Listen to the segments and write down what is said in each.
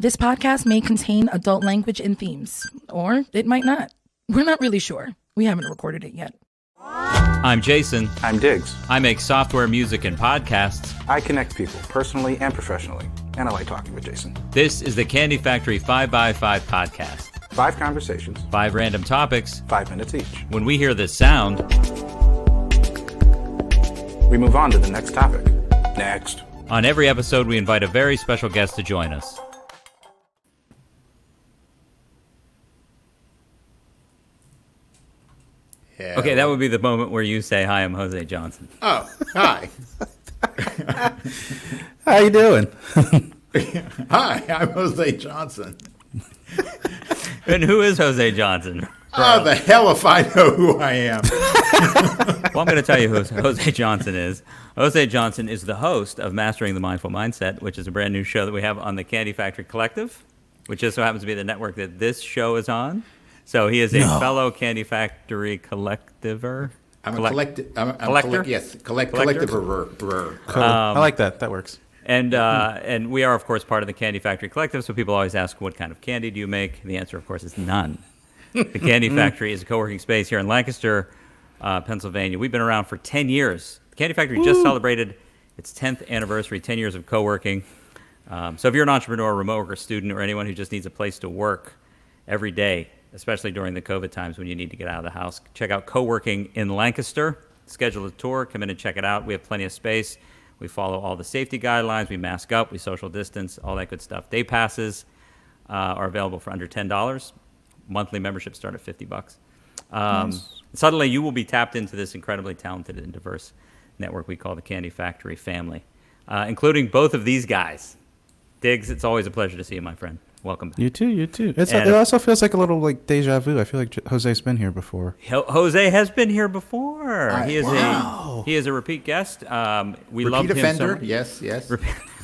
This podcast may contain adult language and themes, or it might not. We're not really sure. We haven't recorded it yet. I'm Jason. I'm Diggs. I make software, music, and podcasts. I connect people, personally and professionally, and I like talking with Jason. This is the Candy Factory 5x5 podcast. 5 conversations. 5 random topics. 5 minutes each. When we hear this sound, we move on to the next topic. Next. On every episode, we invite a very special guest to join us. Yeah. Okay, that would be the moment where you say, "Hi, I'm Jose Johnson." Oh, hi. How you doing? Hi, I'm Jose Johnson. And who is Jose Johnson? Oh, the hell if I know who I am. Well, I'm going to tell you who Jose Johnson is. Jose Johnson is the host of Mastering the Mindful Mindset, which is a brand new show that we have on the Candy Factory Collective, which just so happens to be the network that this show is on. So he is a fellow Candy Factory collectiver. I'm a collector. Collector? Collectiver. I like that. That works. And we are, of course, part of the Candy Factory Collective, so people always ask, what kind of candy do you make? And the answer, of course, is none. The Candy Factory is a co-working space here in Lancaster, Pennsylvania. We've been around for 10 years. The Candy Factory just celebrated its 10th anniversary, 10 years of co-working. So if you're an entrepreneur, remote worker, student, or anyone who just needs a place to work every day, especially during the COVID times when you need to get out of the house, check out Co-working in Lancaster. Schedule a tour. Come in and check it out. We have plenty of space. We follow all the safety guidelines. We mask up. We social distance, all that good stuff. Day passes are available for under $10. Monthly memberships start at $50. Nice. Suddenly, you will be tapped into this incredibly talented and diverse network we call the Candy Factory family, including both of these guys. Diggs, it's always a pleasure to see you, my friend. Welcome back. You too. It also feels like a little like deja vu. I feel like Jose's been here before. Jose has been here before. He is a repeat guest. We loved him offender. So much. Yes.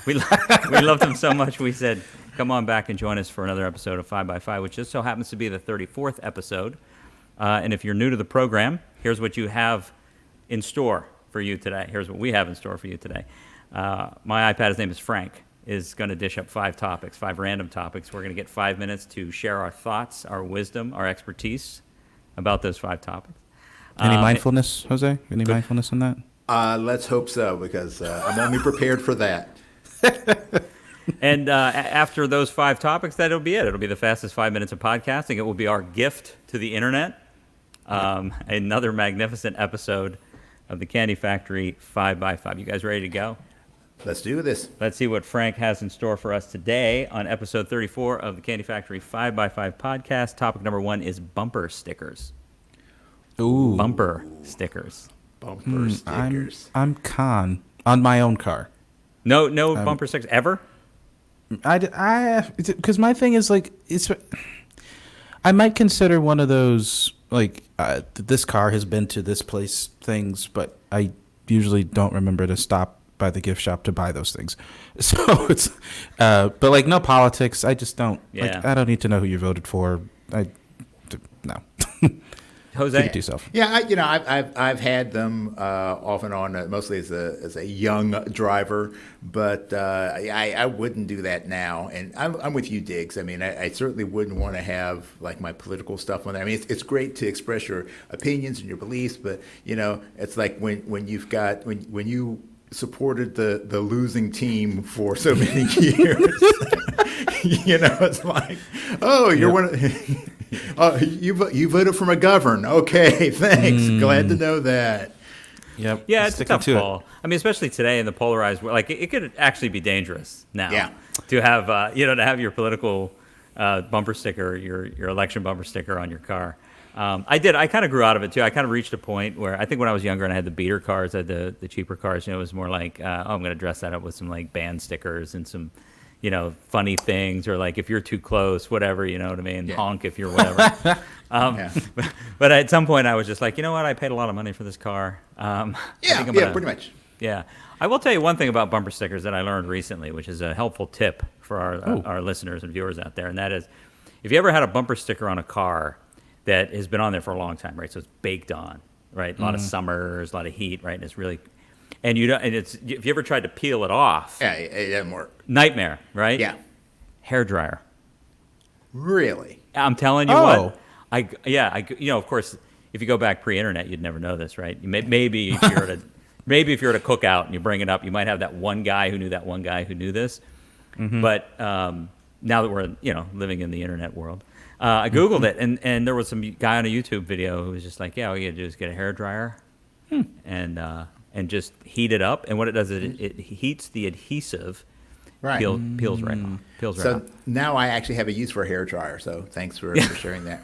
We loved him so much. We said, come on back and join us for another episode of 5x5, which just so happens to be the 34th episode. And if you're new to the program, here's what you have in store for you today. Here's what we have in store for you today. My iPad, his name is Frank, is going to dish up 5 topics, 5 random topics. We're going to get 5 minutes to share our thoughts, our wisdom, our expertise about those 5 topics. Any mindfulness, Jose? Any mindfulness in that? Let's hope so, because I'm only prepared for that. And after those 5 topics, that'll be it. It'll be the fastest 5 minutes of podcasting. It will be our gift to the internet. Another magnificent episode of the Candy Factory 5x5. You guys ready to go? Let's do this. Let's see what Frank has in store for us today on episode 34 of the Candy Factory 5x5 podcast. Topic number 1 is bumper stickers. Ooh. Bumper stickers. Bumper stickers. I'm con on my own car. No bumper stickers ever? Because my thing is like, I might consider one of those like this car has been to this place things, but I usually don't remember to stop by the gift shop to buy those things. So it's but like no politics. I just don't like, I don't need to know who you voted for. No. Jose, keep it to yourself. Yeah, I've had them off and on, mostly as a young driver, but I wouldn't do that now. And I'm with you, Diggs. I mean, I certainly wouldn't want to have like my political stuff on there. I mean, it's great to express your opinions and your beliefs, but it's like when you supported the losing team for so many years. It's like, oh, you're one of you voted for McGovern. Okay, thanks. Glad to know that. Yep. Yeah, it's a tough call. I mean, especially today in the polarized world, like it could actually be dangerous now. Yeah. To have to have your political bumper sticker, your election bumper sticker on your car. I kind of grew out of it too. I kind of reached a point where I think when I was younger and I had the beater cars, I had the cheaper cars, it was more like, I'm going to dress that up with some like band stickers and some, funny things, or like if you're too close, whatever, you know what I mean? Yeah. Honk if you're whatever. But at some point I was just like, you know what? I paid a lot of money for this car. Pretty much. Yeah. I will tell you one thing about bumper stickers that I learned recently, which is a helpful tip for our listeners and viewers out there. And that is, if you ever had a bumper sticker on a car that has been on there for a long time, right? So it's baked on, right? A lot of summers, a lot of heat, right? And it's really, and if you ever tried to peel it off, it doesn't work. Nightmare, right? Yeah. hairdryer. Really? I'm telling you Oh. what. Of course, if you go back pre-internet, you'd never know this, right? Maybe if you're at a cookout and you bring it up, you might have that one guy who knew that one guy who knew this. But now that we're living in the internet world, I googled it, and there was some guy on a YouTube video who was just like, "Yeah, all you gotta do is get a hairdryer, and just heat it up, and what it does is it heats the adhesive, Right. peels right off, So off. now I actually have a use for a hairdryer. So thanks for sharing that.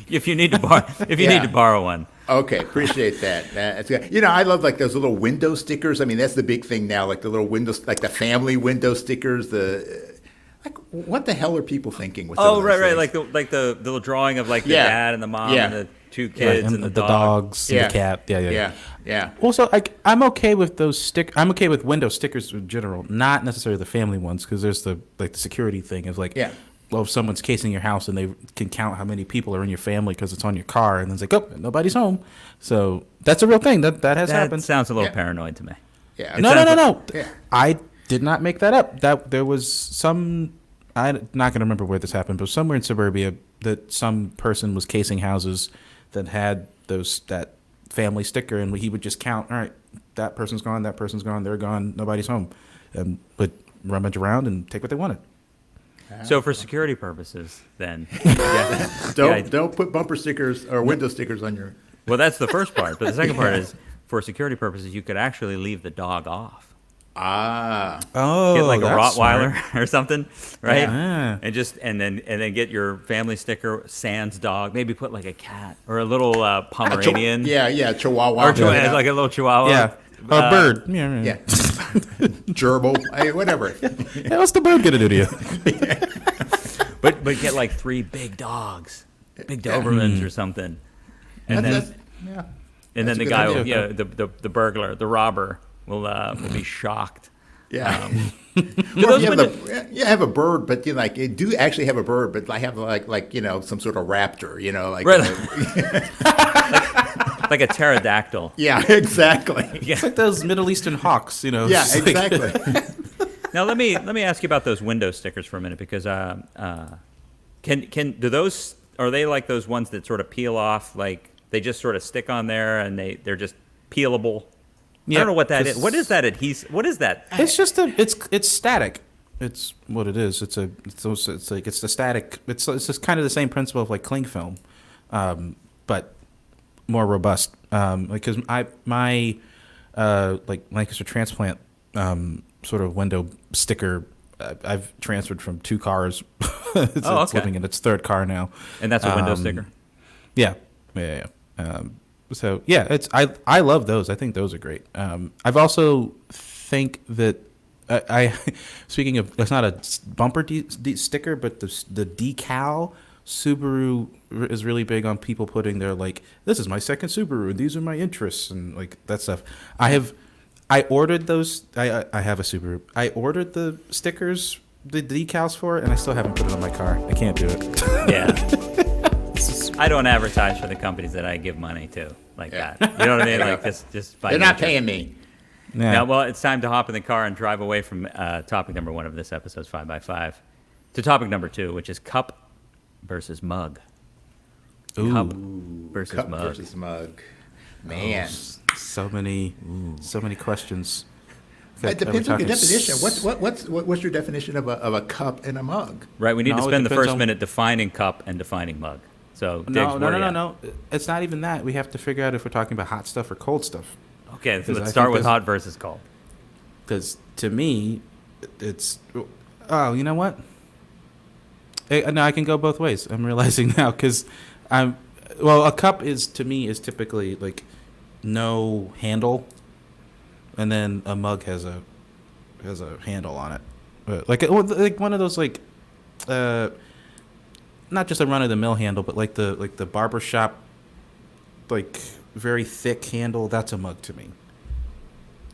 If you need to borrow, need to borrow one." Okay, appreciate that. That's good. I love like those little window stickers. I mean, that's the big thing now. Like the little windows, like the family window stickers. Like, what the hell are people thinking with? Oh, some of right, those right. things? Like the little drawing of like the Yeah. dad and the mom Yeah. and the two kids and and the the dog. dogs and Yeah. the cat. Yeah. Yeah. Also, I'm okay with those I'm okay with window stickers in general, not necessarily the family ones, because there's the security thing of like, Yeah. well, if someone's casing your house and they can count how many people are in your family because it's on your car, and then it's like, oh, nobody's home. So that's a real thing that has That happened. sounds a little Yeah. paranoid to me. Yeah. It No. sounds Yeah. I did not make that up. That there was some. I'm not going to remember where this happened, but somewhere in suburbia that some person was casing houses that had that family sticker, and he would just count. All right, that person's gone. That person's gone. They're gone. Nobody's home. But rummage around and take what they wanted. So for security purposes, then, Don't put bumper stickers or window stickers on your. well, that's the first part. But the second part is, for security purposes, you could actually leave the dog off. Ah. Oh, Get like a that's Rottweiler smart. or something, right? Yeah. And then get your family sticker, Sans dog. Maybe put like a cat or a little Pomeranian. Yeah. Chihuahua. Or like a little Chihuahua. Yeah, a bird. Yeah. Yeah. Gerbil. Whatever. Yeah, what's the bird gonna do to you? But get like 3 big dogs, big Dobermans or something. And That's- then yeah. and then that's a the good guy, idea. the burglar, the robber will be shocked. Yeah. those You have a bird, but you do actually have a bird, but I have like some sort of raptor, like Right. Like a pterodactyl. yeah, exactly. It's like those Middle Eastern hawks, Yeah, it's like- exactly. Now let me ask you about those window stickers for a minute, because do those, are they like those ones that sort of peel off, like they just sort of stick on there and they're just peelable? I Yeah, don't know what that is. 'cause- What is that adhesive? What is that? It's just it's static. It's what it is. It's the static. It's just kind of the same principle of like cling film, but more robust. Because my like Lancaster transplant sort of window sticker. I've transferred from 2 cars. It's okay. living in its 3rd car now. And that's a window sticker. Yeah. So yeah, I love those. I think those are great. I've also think that I speaking of, it's not a bumper sticker, but the decal. Subaru is really big on people putting their like, this is my second Subaru and these are my interests and like that stuff. I ordered those. I have a Subaru. I ordered the stickers, the decals for it, and I still haven't put it on my car. I can't do it. Yeah. I don't advertise for the companies that I give money to like that. You know what I mean? Like just by They're not nature. paying me. Yeah. Now, well, it's time to hop in the car and drive away from topic number 1 of this episode's 5x5 to topic number 2, which is cup versus mug. Cup versus Cup mug. versus mug. Man. So many questions. It depends on your talking definition. What's your definition of a cup and a mug? Right, we need to No, it spend the depends first on- minute defining cup and defining mug. So, Diggs, No. where are you at? No. It's not even that. We have to figure out if we're talking about hot stuff or cold stuff. Okay, so Because let's I start think with there's- hot versus cold. Because to me, it's. Oh, you know what? No, I can go both ways. I'm realizing now because a cup is to me is typically like no handle, and then a mug has a handle on it, like one of those like, not just a run of the mill handle, but like the barber shop, like very thick handle. That's a mug to me.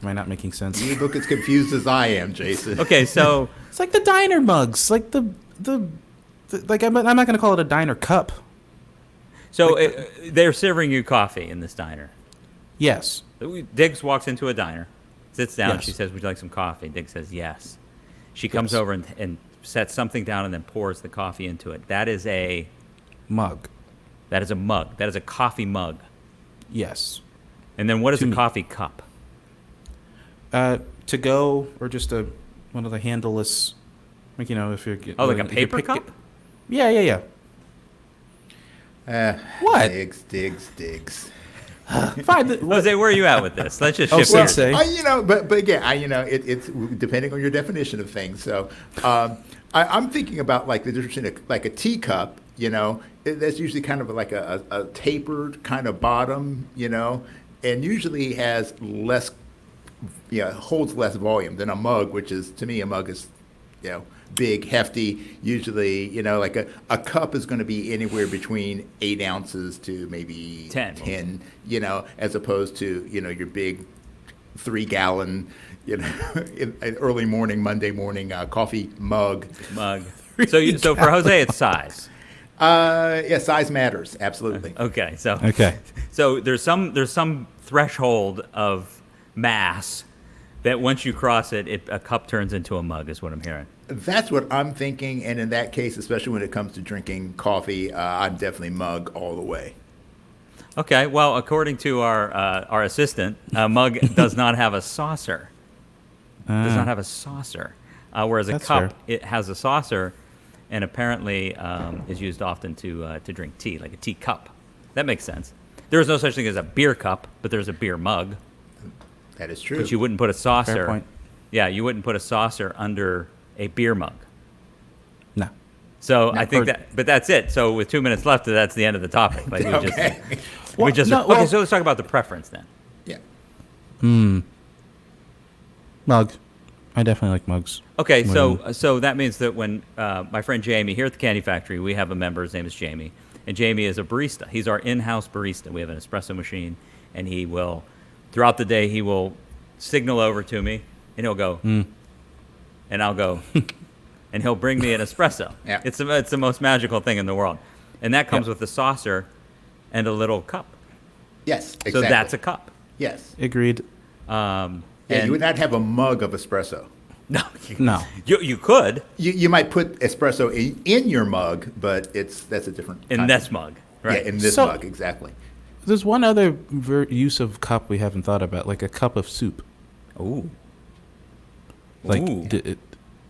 Am I not making sense? You look as confused as I am, Jason. Okay, so It's like the diner mugs, like the like I'm not going to call it a diner cup. they're serving you coffee in this diner. Yes. Diggs walks into a diner, sits down. Yes. She says, "Would you like some coffee?" Diggs says, "Yes." She comes over and sets something down and then pours the coffee into it. That is a Mug. That is a mug. That is a coffee mug. Yes. And then what is To a me. coffee cup? To go, or just one of the handleless, like, if you're getting. Oh, like a paper cup? Yeah. What? Digs. Fine. Jose, where are you at with this? Let's just Oh, shift Sensei. gears. But again, it's depending on your definition of things. So, I'm thinking about like the difference in like a teacup. That's usually kind of like a tapered kind of bottom. And usually has less, holds less volume than a mug, which is, to me, a mug is, big, hefty. Usually, like a cup is going to be anywhere between 8 ounces to maybe 10, as opposed to, your big 3-gallon, early morning, Monday morning coffee mug. So for Jose, it's size. Yeah, size matters. Absolutely. Okay. Okay. So there's some threshold of mass that once you cross it, a cup turns into a mug, is what I'm hearing. That's what I'm thinking, and in that case, especially when it comes to drinking coffee, I'm definitely mug all the way. Okay. Well, according to our assistant, a mug does not have a saucer. Does not have a saucer, whereas a That's cup fair. it has a saucer, and apparently is used often to drink tea, like a tea cup. That makes sense. There is no such thing as a beer cup, but there's a beer mug. That is true. But you wouldn't put a saucer. Fair point. Yeah, you wouldn't put a saucer under a beer mug. No. So No, I think or- but that's it. So with 2 minutes left, that's the end of the topic. Like Okay. okay. So let's talk about the preference then. Yeah. Mug. I definitely like mugs. Okay, When- so that means that when my friend Jamie here at the Candy Factory, we have a member. His name is Jamie, and Jamie is a barista. He's our in-house barista. We have an espresso machine, and he will, throughout the day, he will signal over to me, and he'll go, and I'll go, and he'll bring me an espresso. Yeah. It's the most magical thing in the world, and that comes Yep. with a saucer and a little cup. Yes. Exactly. So that's a cup. Yes. Agreed. Yeah, And- you would not have a mug of espresso. No, No. you could You might put espresso in your mug, but that's a different in kind this of- mug, right? Yeah, in this So- mug, exactly. There's one other use of cup we haven't thought about, like a cup of soup. Ooh. Like, Ooh.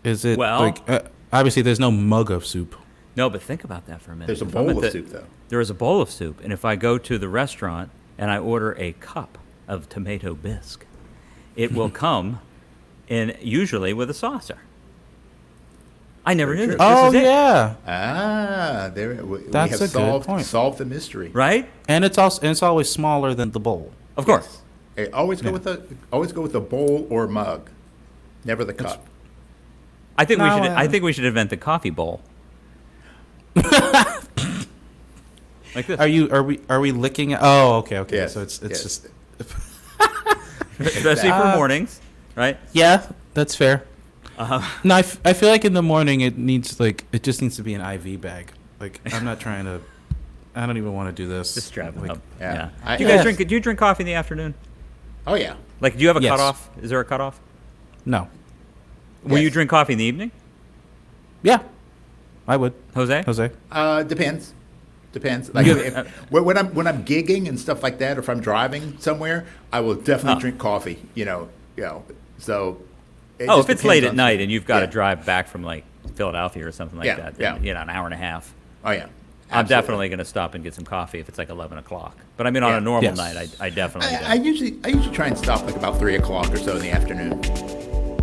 is it Well- like obviously there's no mug of soup. No, but think about that for a minute. There's a If I'm bowl at of the- soup, though. There is a bowl of soup, and if I go to the restaurant and I order a cup of tomato bisque, it will come in usually with a saucer. I never knew true. this. Oh This is it, Ah, there we That's have a good point. solved the mystery. right? And it's always smaller than the bowl. Of course. Hey, always go with the bowl or mug, never the cup. I think No, I think we should invent the coffee bowl. Like this. Are we licking it? Oh, okay. Yes, So it's yes. just Especially for mornings, right? yeah, that's fair. Uh-huh. No, I feel like in the morning it just needs to be an IV bag. Like I'm not trying to. I don't even want to do this. Just strap it Like, up. yeah. Yeah. Do you guys drink? Do you drink coffee in the afternoon? Oh yeah. Like, do you have a Yes. cutoff? Is there a cutoff? No. Will you Yes. drink coffee in the evening, Yeah, I would. Jose? Jose. Depends. Depends. Like when I'm gigging and stuff like that, or if I'm driving somewhere, I will definitely drink coffee. So. It Oh, just if it's depends late at on- night and you've got to Yeah. drive back from like Philadelphia or something like Yeah, that, then, yeah. an hour and a half. Oh yeah. I'm Absolutely. definitely going to stop and get some coffee if it's like 11 o'clock. But I mean, on Yeah. a normal Yes. night, I definitely I usually try and stop like about 3 o'clock or so in the afternoon.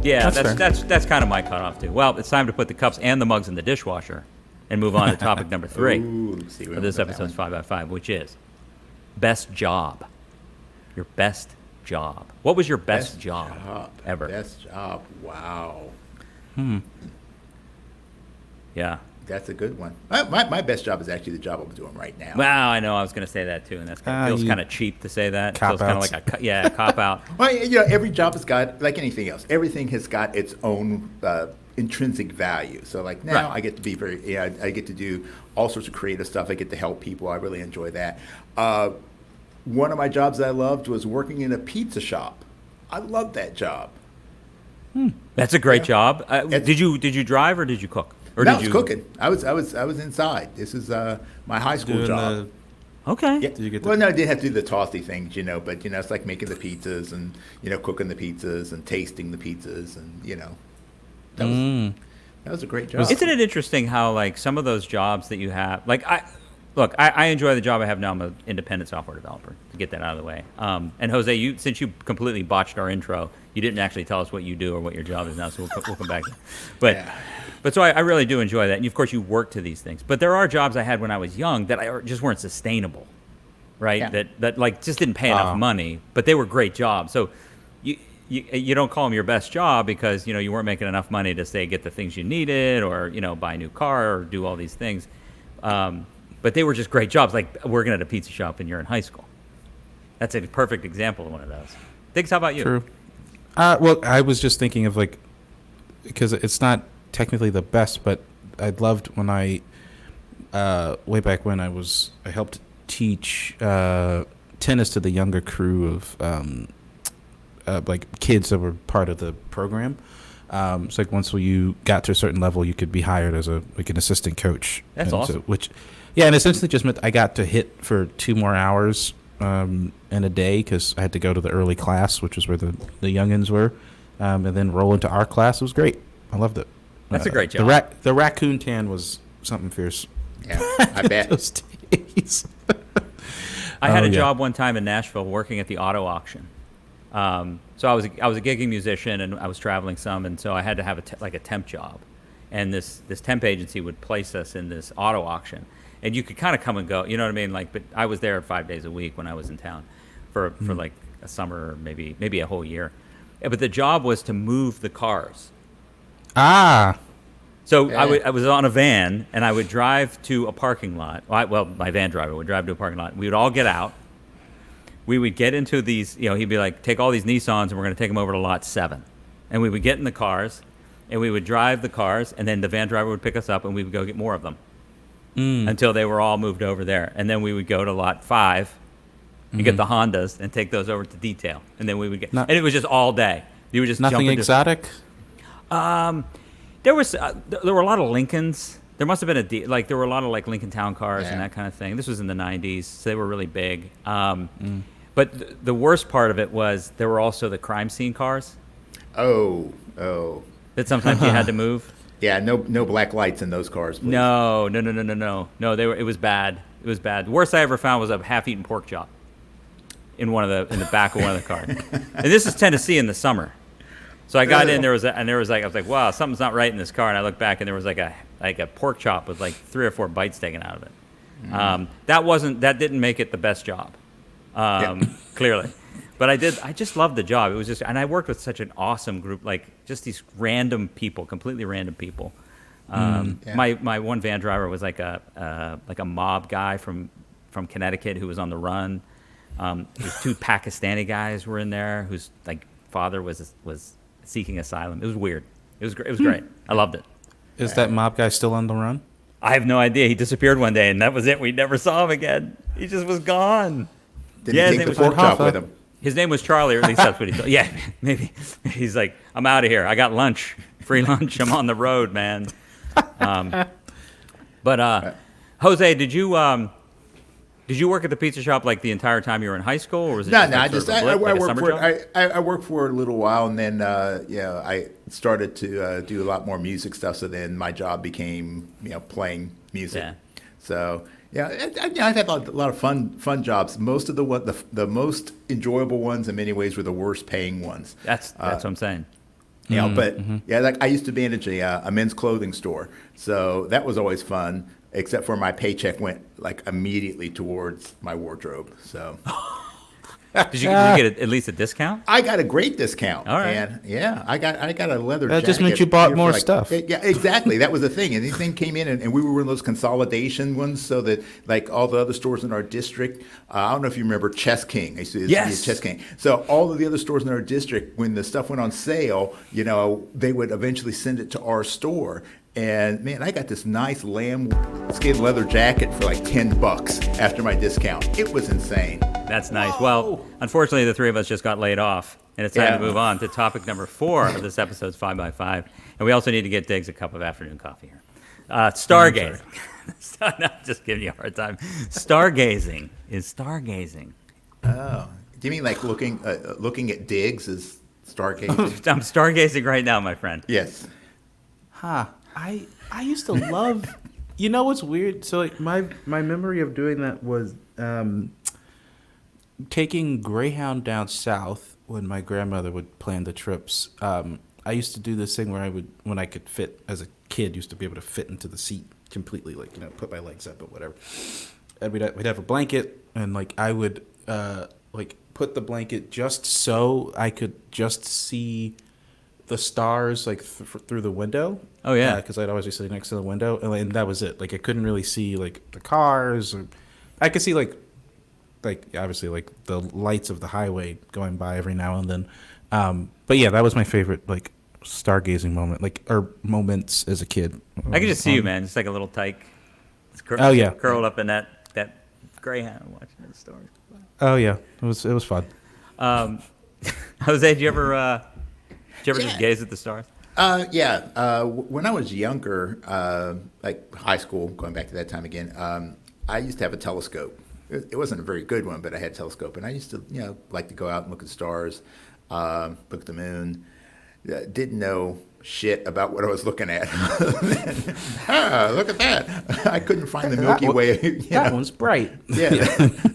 yeah, That's that's kind of my cutoff too. Well, it's time to put the cups and the mugs in the dishwasher and move on to topic number 3 Ooh, see where of this we'll go with episode's that one. 5x5, which is best job. Your best job. What was your best job ever? Best job. Wow. Yeah. That's a good one. My best job is actually the job I'm doing right now. Well, I know I was going to say that too, and that feels you- kind of cheap to say that. It feels kind of Cop-outs. like a cop out. Well, every job has got, like anything else, everything has got its own intrinsic value. So, like now, Right. I get to be I get to do all sorts of creative stuff. I get to help people. I really enjoy that. One of my jobs that I loved was working in a pizza shop. I loved that job. That's a great job. Did you drive or did you cook? Or No, I did was you cooking. I was inside. This is my high school Doing job. Okay. Yeah. Do you get the- Well, no, I did have to do the tossy things, but it's like making the pizzas and cooking the pizzas and tasting the pizzas and that was a great job. Isn't it interesting how like some of those jobs that you have, like I enjoy the job I have now. I'm an independent software developer, to get that out of the way. And Jose, since you completely botched our intro, you didn't actually tell us what you do or what your job is now, so we'll come back. But so I really do enjoy that. And of course, you work to these things. But there are jobs I had when I was young that just weren't sustainable, right? Yeah. That like just didn't pay enough money, but they were great jobs. So you don't call them your best job because you weren't making enough money to say get the things you needed or buy a new car or do all these things. But they were just great jobs, like working at a pizza shop and you're in high school. That's a perfect example of one of those. Diggs, how about you? True. Well, I was just thinking of because it's not technically the best, but I loved when way back when I helped teach tennis to the younger crew of like kids that were part of the program. It's like once you got to a certain level, you could be hired as an assistant coach. That's awesome. And essentially just meant I got to hit for 2 more hours in a day because I had to go to the early class, which was where the youngins were, and then roll into our class. It was great. I loved it. That's a great job. The raccoon tan was something fierce. Yeah, I bet. Those days. I had a job one time in Nashville working at the auto auction. So I was a gigging musician and I was traveling some, and so I had to have a temp job, and this temp agency would place us in this auto auction, and you could kind of come and go, you know what I mean? Like, but I was there 5 days a week when I was in town for like a summer, or maybe a whole year. But the job was to move the cars. So I was on a van, and I would drive to a parking lot. Well, my van driver would drive to a parking lot. We would all get out. We would get into these, he'd be like, take all these Nissans, and we're going to take them over to lot 7. And we would get in the cars, and we would drive the cars, and then the van driver would pick us up, and we would go get more of them until they were all moved over there. And then we would go to lot 5 and get the Hondas and take those over to detail. And then we would and it was just all day. You would just nothing jump into, exotic? There were a lot of Lincolns. There must have been there were a lot of like Lincoln Town cars and that kind of thing. This was in the 90s, so they were really big. But the worst part of it was there were also the crime scene cars. Oh. That sometimes you had to move. Yeah, no black lights in those cars, please. No. It was bad. It was bad. The worst I ever found was a half-eaten pork chop in the back of one of the cars. And this is Tennessee in the summer. So I got in, I was like, wow, something's not right in this car. And I looked back, and there was like a pork chop with like 3 or 4 bites taken out of it. That didn't make it the best job, clearly. But I just loved the job. It was and I worked with such an awesome group, like just these random people, completely random people. My one van driver was like a mob guy from Connecticut who was on the run. These 2 Pakistani guys were in there whose like father was seeking asylum. It was weird. It was great. I loved it. Is that mob guy still on the run? I have no idea. He disappeared one day, and that was it. We never saw him again. He just was gone. Didn't he take the pork chop with him? His name was Charlie, or at least that's what he told. Yeah, maybe. He's like, I'm out of here. I got lunch. Free lunch. I'm on the road, man. But Jose, did you work at the pizza shop like the entire time you were in high school, or was it I worked for a little while, and then I started to do a lot more music stuff. So then my job became playing music. Yeah. So I've had a lot of fun jobs. Most of the most enjoyable ones in many ways were the worst paying ones. That's what I'm saying. Like I used to manage a men's clothing store, so that was always fun. Except for my paycheck went like immediately towards my wardrobe. So, did you get at least a discount? I got a great discount. All right. And I got a leather jacket. That just meant you bought more stuff. Yeah, exactly. That was the thing. And these things came in, and we were one of those consolidation ones, so that like all the other stores in our district. I don't know if you remember Chess King. I used to be Chess King. So all of the other stores in our district, when the stuff went on sale, they would eventually send it to our store. And man, I got this nice lambskin leather jacket for like $10 after my discount. It was insane. That's nice. Well, unfortunately, the 3 of us just got laid off And it's time to Yeah. move on to topic number 4 of this episode's 5x5. And we also need to get Diggs a cup of afternoon coffee here. Stargazing. No, just giving you a hard time. Stargazing is stargazing. Oh, do you mean like looking at Diggs as stargazing? I'm stargazing right now, my friend. Yes. Huh. I used to love. You know what's weird? So like my memory of doing that was taking Greyhound down south when my grandmother would plan the trips. I used to do this thing where when I could fit as a kid, used to be able to fit into the seat completely, like put my legs up or whatever. And we'd have a blanket, and like I would like put the blanket just so I could just see the stars like through the window. Oh yeah, because I'd always be sitting next to the window, and that was it. Like I couldn't really see like the cars, or I could see like obviously like the lights of the highway going by every now and then. But yeah, that was my favorite like stargazing moment, or moments as a kid. I can just see you, man. Just like a little tyke. Oh yeah, curled up in that Greyhound watching the stars. Oh yeah, it was fun. Jose, did you ever just gaze at the stars? Yeah. When I was younger, like high school, going back to that time again, I used to have a telescope. It wasn't a very good one, but I had a telescope, and I used to, like to go out and look at the stars, look at the moon. Didn't know shit about what I was looking at. Look at that! I couldn't find the Milky Way. That one's bright. Yeah,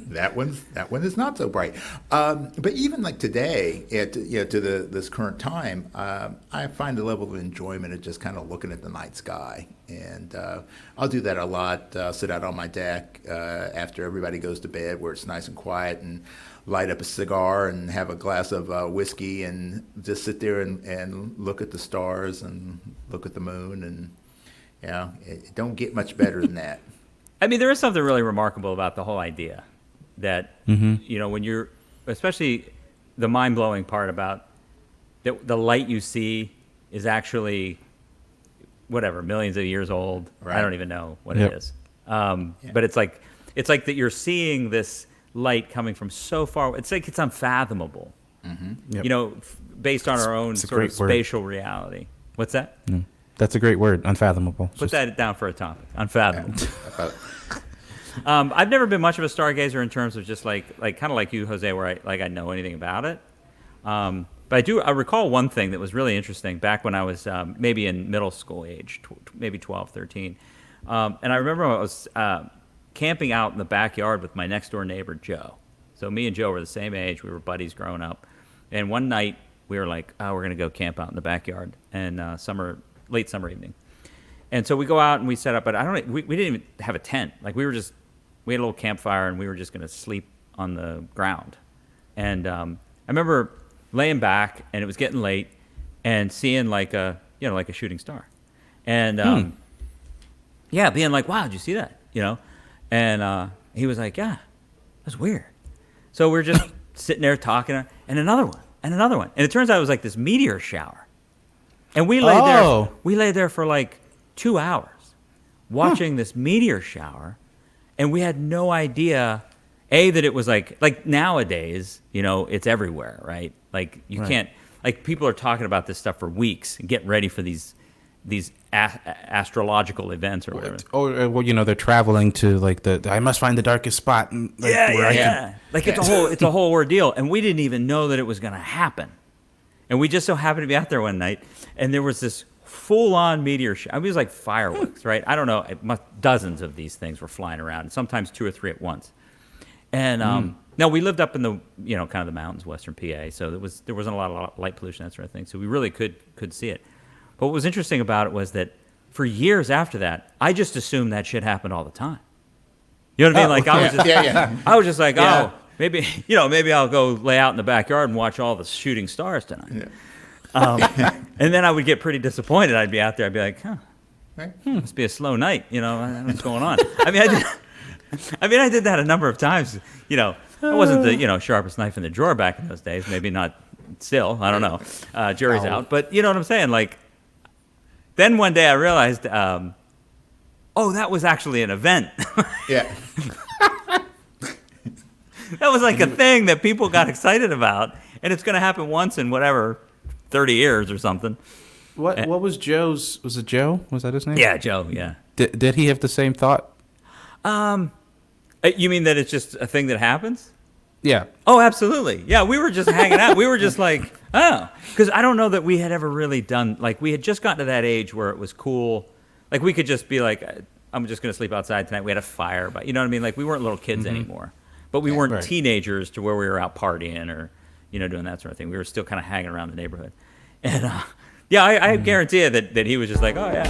that one is not so bright. But even like today, to this current time, I find the level of enjoyment of just kind of looking at the night sky, and I'll do that a lot. Sit out on my deck after everybody goes to bed, where it's nice and quiet, and light up a cigar and have a glass of whiskey, and just sit there and look at the stars and look at the moon, and it don't get much better than that. I mean, there is something really remarkable about the whole idea that, when you're, especially the mind-blowing part about the light you see is actually, whatever, millions of years old. Right. I don't even know what it is. But it's like that you're seeing this light coming from so far. It's like it's unfathomable, Yep. Based on our own it's a sort of great word. spatial reality. What's that? That's a great word, unfathomable. Put that down for a topic. Unfathomable. I've never been much of a stargazer in terms of just like kind of like you, Jose, where I know anything about it. But I recall one thing that was really interesting back when I was maybe in middle school age, maybe 12, 13. And I remember I was camping out in the backyard with my next door neighbor, Joe. So me and Joe were the same age. We were buddies growing up. And one night we were like, oh, we're going to go camp out in the backyard, and late summer evening. And so we go out and we set up, but we didn't even have a tent. Like we had a little campfire, and we were just going to sleep on the ground. And I remember laying back, and it was getting late, and seeing like a shooting star. And being like, wow, did you see that? And he was like, yeah, that's weird. So we're just sitting there talking, and another one, and another one. And it turns out it was like this meteor shower. And we lay there for like 2 hours watching this meteor shower, and we had no idea, that it was like nowadays, it's everywhere, right? Like you can't, like people are talking about this stuff for weeks and getting ready for these astrological events or whatever. Or they're traveling to like I must find the darkest spot. And, Like it's a whole ordeal, and we didn't even know that it was going to happen. And we just so happened to be out there one night, and there was this full-on meteor shower. I mean, it was like fireworks, right? I don't know. Dozens of these things were flying around, sometimes 2 or 3 at once. And now we lived up in the kind of the mountains, western PA, so there wasn't a lot of light pollution, that sort of thing. So we really could see it. But what was interesting about it was that for years after that, I just assumed that shit happened all the time. You know what I mean? Like I was just like, oh, maybe I'll go lay out in the backyard and watch all the shooting stars tonight. Yeah. And then I would get pretty disappointed. I'd be out there. I'd be like, must be a slow night. I don't know what's going on. I did that a number of times. I wasn't the sharpest knife in the drawer back in those days. Maybe not still. I don't know. Jury's out. But you know what I'm saying? Like, then one day I realized, that was actually an event. Yeah. That was like a thing that people got excited about, and it's going to happen once in whatever 30 years or something. What was Joe's? Was it Joe? Was that his name? Yeah, Joe. Yeah. Did he have the same thought? You mean that it's just a thing that happens? Yeah. Oh, absolutely. Yeah, we were just hanging out. We were just like, oh, because I don't know that we had ever really done, like, we had just gotten to that age where it was cool. Like, we could just be like, I'm just going to sleep outside tonight. We had a fire, but you know what I mean? Like, we weren't little kids anymore. But we weren't right. teenagers to where we were out partying or, doing that sort of thing. We were still kind of hanging around the neighborhood. And, yeah, I guarantee you that he was just like, oh, yeah.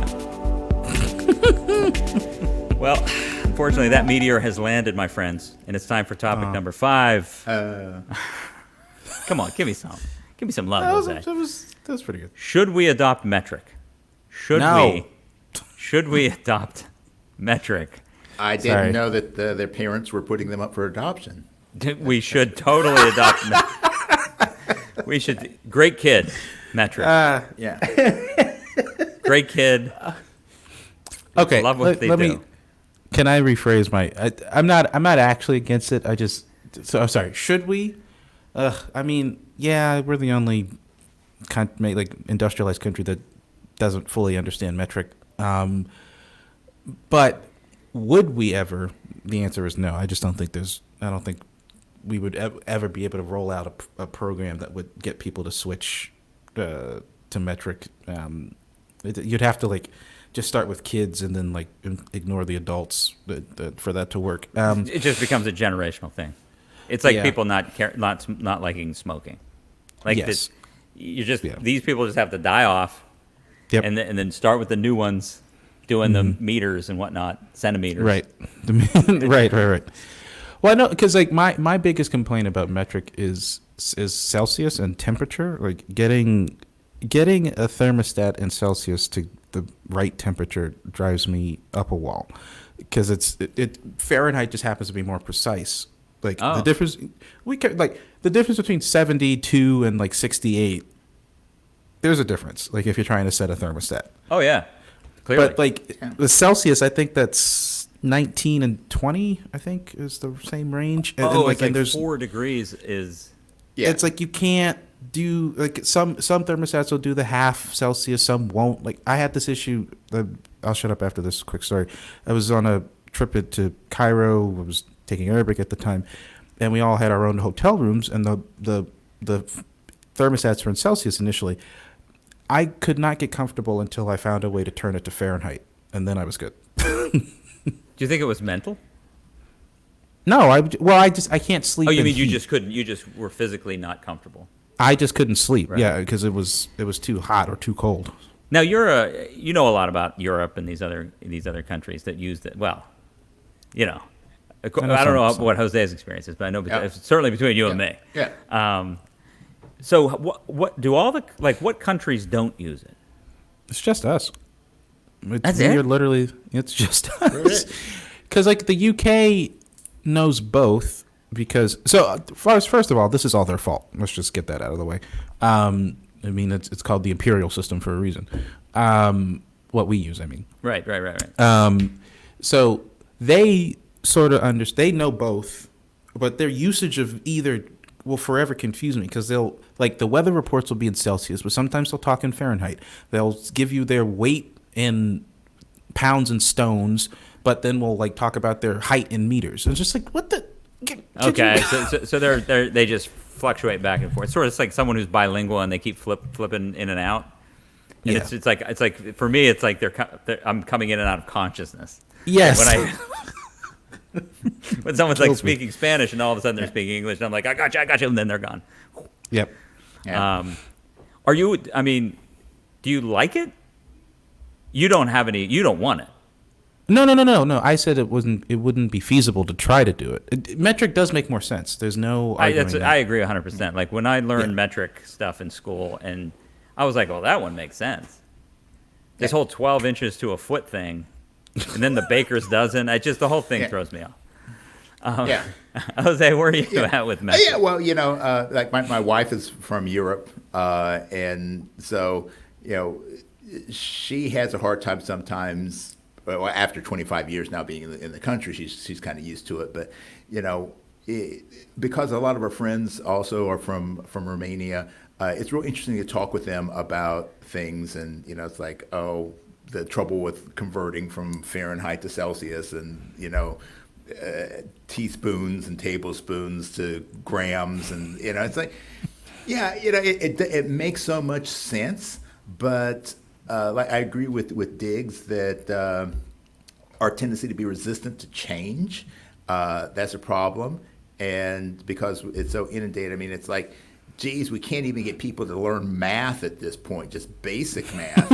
Well, unfortunately, that meteor has landed, my friends, and it's time for topic number 5. Come on, give me some love, Jose. That was pretty good. Should we adopt metric? No. Should we adopt metric? I didn't know that their parents were putting them up for adoption. We should totally adopt metric. We should. Great kid, metric. Yeah. Great kid. Okay. Love what they do. Can I rephrase my? I'm not actually against it. I'm sorry. Should we? I mean, yeah, we're the only industrialized country that doesn't fully understand metric. But would we ever? The answer is no. I just don't think I don't think we would ever be able to roll out a program that would get people to switch to metric. You'd have to just start with kids and then ignore the adults for that to work. It just becomes a generational thing. It's like people not liking smoking. Like yes. These people just have to die off. Yep. And then start with the new ones doing the meters and whatnot, centimeters. Right. Right. Well, I know because my biggest complaint about metric is Celsius and temperature. Like getting a thermostat in Celsius to the right temperature drives me up a wall because Fahrenheit just happens to be more precise. The difference the difference between 72 and 68. There's a difference. If you're trying to set a thermostat. Oh yeah, clearly. But the Celsius, I think that's 19 and 20. I think is the same range. And there's 4 degrees is. Yeah. It's you can't do some thermostats will do the half Celsius, some won't. I had this issue. I'll shut up after this quick story. I was on a trip to Cairo. I was taking Arabic at the time, and we all had our own hotel rooms, and the thermostats were in Celsius initially. I could not get comfortable until I found a way to turn it to Fahrenheit, and then I was good. Do you think it was mental? No, I can't sleep. Oh, you in mean you heat. just couldn't? You just were physically not comfortable. I just couldn't sleep. Right. Yeah, because it was too hot or too cold. Now you know a lot about Europe and these other countries that use that. Well, I don't know what Jose's experience is, but I know it's certainly between you and me. Yeah. So what do all the what countries don't use it? It's just us. That's it? It's just us. Because the UK knows both. Because first of all, this is all their fault. Let's just get that out of the way. I mean, it's called the imperial system for a reason. What we use, I mean. Right. So they sort of they know both, but their usage of either will forever confuse me because they'll the weather reports will be in Celsius, but sometimes they'll talk in Fahrenheit. They'll give you their weight in pounds and stones, but then we'll talk about their height in meters. And it's just what the. Okay, so they just fluctuate back and forth. Sort of like someone who's bilingual and they keep flipping in and out. And yeah. It's like for me it's like I'm coming in and out of consciousness. Yes. When someone's speaking Spanish and all of a sudden they're speaking English and I'm like I got you, and then they're gone. Yep. Yeah. Are you? I mean, do you like it? You don't have any. You don't want it. No. I said it wouldn't be feasible to try to do it. Metric does make more sense. There's no arguing that. I agree 100%. Like when I learned metric stuff in school, and I was like, well, that one makes sense. This whole 12 inches to a foot thing, and then the baker's dozen. The whole thing throws me off. Jose, where are you at with metric? Yeah, well, my wife is from Europe, and so she has a hard time sometimes. Well, after 25 years now being in the country, she's kind of used to it. But because a lot of our friends also are from Romania, it's real interesting to talk with them about things. And, it's like, oh, the trouble with converting from Fahrenheit to Celsius and, teaspoons and tablespoons to grams. And, it's like, yeah, it makes so much sense. But like I agree with Diggs that our tendency to be resistant to change, that's a problem. And because it's so inundated, I mean, it's like, geez, we can't even get people to learn math at this point, just basic math.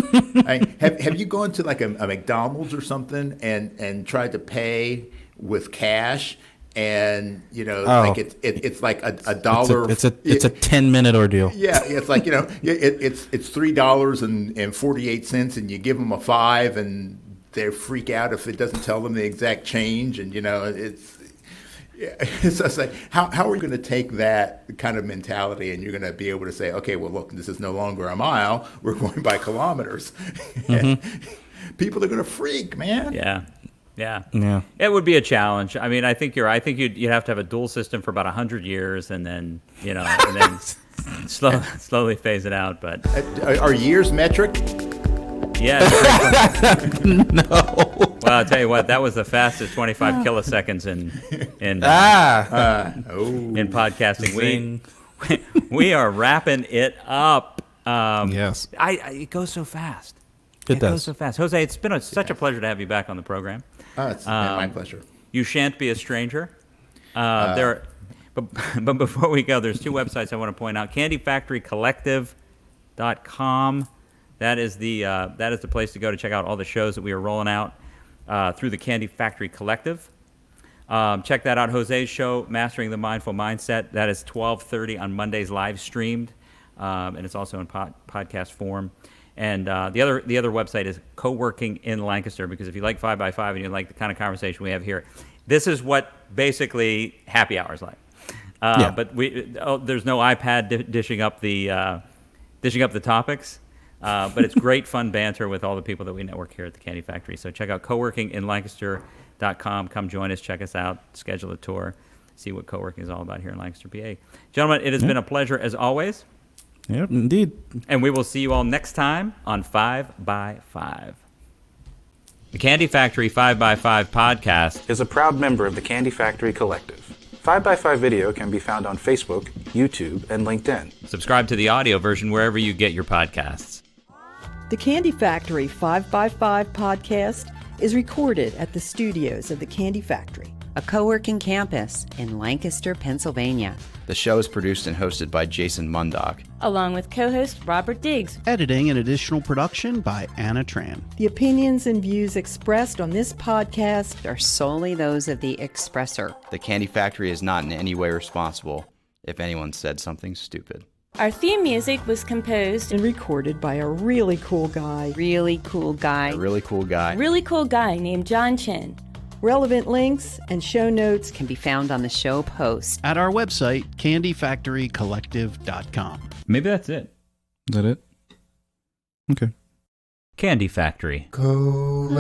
Have you gone to like a McDonald's or something and tried to pay with cash? And like it's like a dollar. It's a 10-minute ordeal. Yeah, it's like it's $3.48, and you give them a 5, and they freak out if it doesn't tell them the exact change, and it's. Yeah. So it's like, how are you going to take that kind of mentality, and you're going to be able to say, okay, well, look, this is no longer a mile; we're going by kilometers. People are going to freak, man. Yeah. It would be a challenge. I mean, I think you'd have to have a dual system for about 100 years, and then slowly phase it out. But are years metric? Yeah. No. Well, I'll tell you what, that was the fastest 25 kiloseconds in podcasting. We are wrapping it up. Yes. It goes so fast. It does. Goes so fast. Jose, it's been such a pleasure to have you back on the program. It's my pleasure. You shan't be a stranger. But before we go, there's 2 websites I want to point out. CandyFactoryCollective.com. That is the place to go to check out all the shows that we are rolling out through the Candy Factory Collective. Check that out. Jose's show, Mastering the Mindful Mindset. That is 12:30 on Mondays, live streamed, and it's also in podcast form. And the other website is Co-working in Lancaster, because if you like 5x5 and you like the kind of conversation we have here, this is what basically happy hour is like. But there's no iPad dishing up the topics. But it's great fun banter with all the people that we network here at the Candy Factory. So check out coworkinginlancaster.com. Come join us, check us out, schedule a tour, see what co-working is all about here in Lancaster, PA. Gentlemen, it has been a pleasure as always. Yep, indeed. And we will see you all next time on 5x5. The Candy Factory 5x5 podcast Is a proud member of the Candy Factory Collective. 5x5 video can be found on Facebook, YouTube, and LinkedIn. Subscribe to the audio version wherever you get your podcasts. The Candy Factory 5x5 podcast is recorded at the studios of the Candy Factory, a co-working campus in Lancaster, Pennsylvania. The show is produced and hosted by Jason Mundock, along with co-host Robert Diggs. Editing and additional production by Anna Tran. The opinions and views expressed on this podcast are solely those of the expressor. The Candy Factory is not in any way responsible if anyone said something stupid. Our theme music was composed and recorded by a really cool guy. Really cool guy. A really cool guy. Really cool guy named John Chin. Relevant links and show notes can be found on the show post at our website, candyfactorycollective.com. Maybe that's it. Is that it? Okay. Candy Factory. Collective.